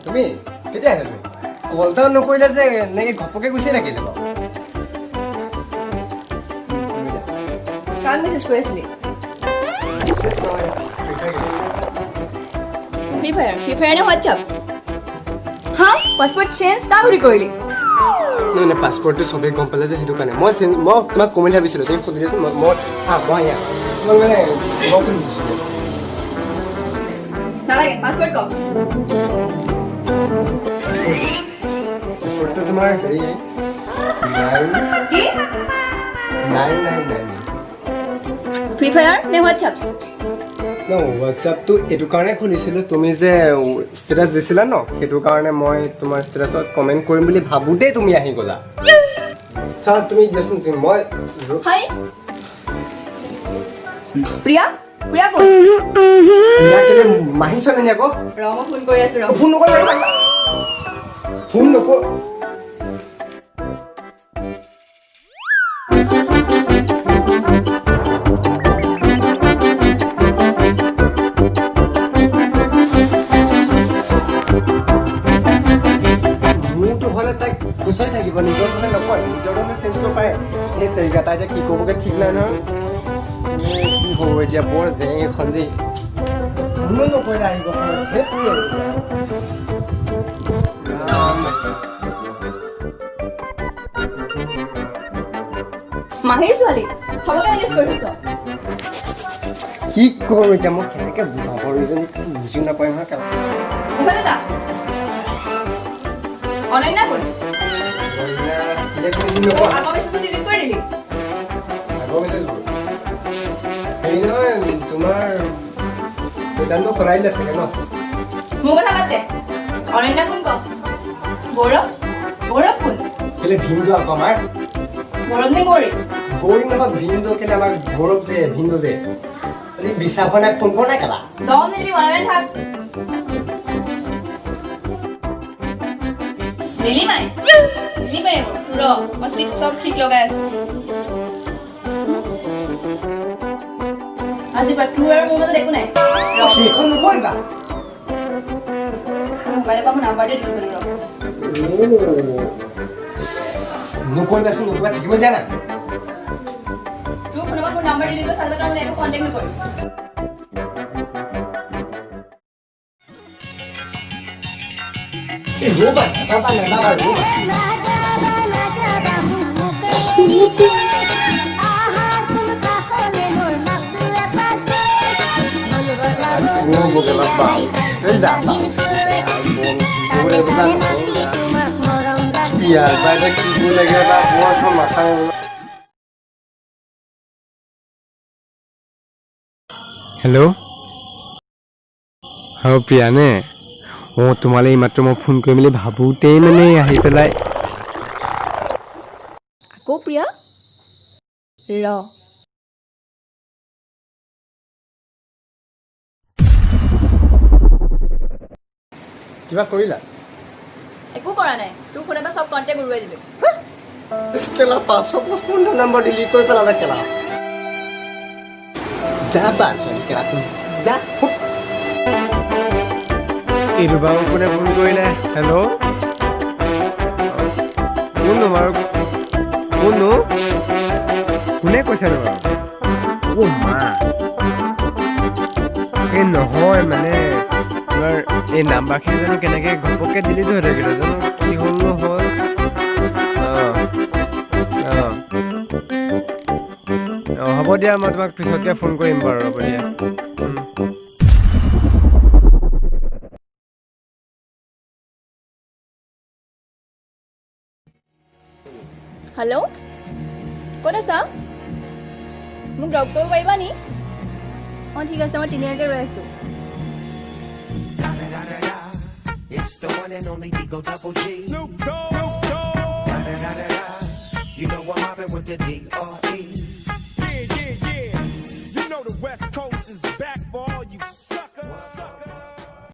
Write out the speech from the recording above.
তুমি কেতিয়া আহিলা তুমি কলটাও নকৰিলা যে এনেকৈ ঘপকে গুচি থাকিলে বাৰু কাক মেছেজ কৰি আছিলি ফ্ৰী ফায়াৰ নে হোৱাটছআপ হা পাছপৰ্ট চেঞ্জ কা ঘূৰি কৰিলি নাই পাছপৰ্টটো চবেই গম পালে যে সেইটো কাৰণে মই তোমাক কম বুলি ভাবিছিলোঁ তুমি সুধি দিছোঁ মই তোমাক মানে মই সুধিছিলোঁ নালাগে পাছপৰ্ট কওক পাছপৰ্টটো তোমাৰ হেৰি কি 999 ফ্ৰী ফায়াৰ নে হোৱাটছআপ হোৱাটছআপটো এইটো কাৰণে খুলিছিলোঁ তুমি যে ষ্টেটাছ দিছিলা ন সেইটো কাৰণে মই তোমাৰ ষ্টেটাছত কমেণ্ট কৰিম বুলি ভাবোঁতেই তুমি আহি গ'লা চাওঁ তুমি দিয়াচোন মই হাই প্ৰিয়া প্ৰিয়া কোন কেলৈ মাহী ছোৱালী আকৌ ৰ মই ফোন কৰি আছোঁ ৰ ফোন নকৰিবা ফোন নকৰ খুচাই থাকিব নিজৰ কথা নকয় নিজৰ ধৰণে চেঞ্জ কৰিব পাৰে সেই তৰিকা তাই এতিয়া কি ক'বগৈ ঠিক নাই নহয় কি হ'ব এতিয়া বৰ জেং এখন দেই কোনো নকৰিলে আহিব মাহীৰ ছোৱালী চবকে মেনেজ কৰি থৈছ কি কৰোঁ এতিয়া মই কেনেকৈ বুজাব ইজনী বুজি নাপায় নহয় কেলা এইফালে যা অনন্যা কোন আগৰ মেছেজটো ডিলিট কৰি দিলি হেৰি নহয় তোমাৰ বেদান্ত সলাই দিলে চাগে ন মোৰ কথা বাদ দে অনন্যা কোন ক গৌৰৱ গৌৰৱ কোন কেলে ভিনটো আকৌ আমাৰ গৌৰৱ নে গৌৰী গৌৰী নহয় ভিনটো কেলে আমাৰ গৌৰৱ যে ভিনটো যে বিশ্বাস নাই ফোন কৰা নাই কেলা দম নিদিবি মনে থাক নীলিমাই ৰ মই চব ঠিক লগাই আছো আজি পৰা তোৰ আৰু মোৰ মাজত একো নাই সেইখন নকৰিবা মোবাইলৰ পৰা মোৰ নাম্বাৰটো দিলোঁ ৰ নকৰিবাচোন নকৰিবা থাকিব দিয়া নাই তোৰ ফোনৰ পৰা মোৰ নাম্বাৰ দিলোঁ চাৰ্জাৰ তাৰমানে একো কণ্টেক্ট নকৰিম ৰ'বা নাযাবা ৰ'বা হেল্ল' হয় প্ৰিয়া নে তোমালৈ এইমাত্ৰ মই ফোন কৰিম বুলি ভাবোঁতেই মানে আহি পেলাই আকৌ প্ৰিয়া ৰ কিবা কৰিলা একো কৰা নাই তোৰ ফোনৰ পৰা চব কণ্টেক্ট উৰুৱাই দিলোঁ কেলা 555 নম্বৰ ডিলিট কৰি পেলালে কেলা যা পাঁচজন কেলা যা এইটো বাৰু কোনে ফোন কৰিলে হেল্ল' কোননো বাৰু কোননো কোনে কৈছেনো বাৰু অ' মা এই নহয় মানে তোমাৰ এই নাম্বাৰখিনি জানো কেনেকৈ ঘপককৈ ডিলিট হৈ থাকিলে জানো কি হ'ল নহ'ল হ'ব দিয়া মই তোমাক পিছতকৈ ফোন কৰিম বাৰু হ'ব দিয়া হেল্ল' ক'ত আছা মোক লগ কৰিব পাৰিবা নি অঁ ঠিক আছে মই তিনিআলিতে ৰৈ আছোঁ It's the one and only Digo Double G. Snoop Dogg. You know I'm mobbing with the D.R.E. Yeah. You know the West Coast is back.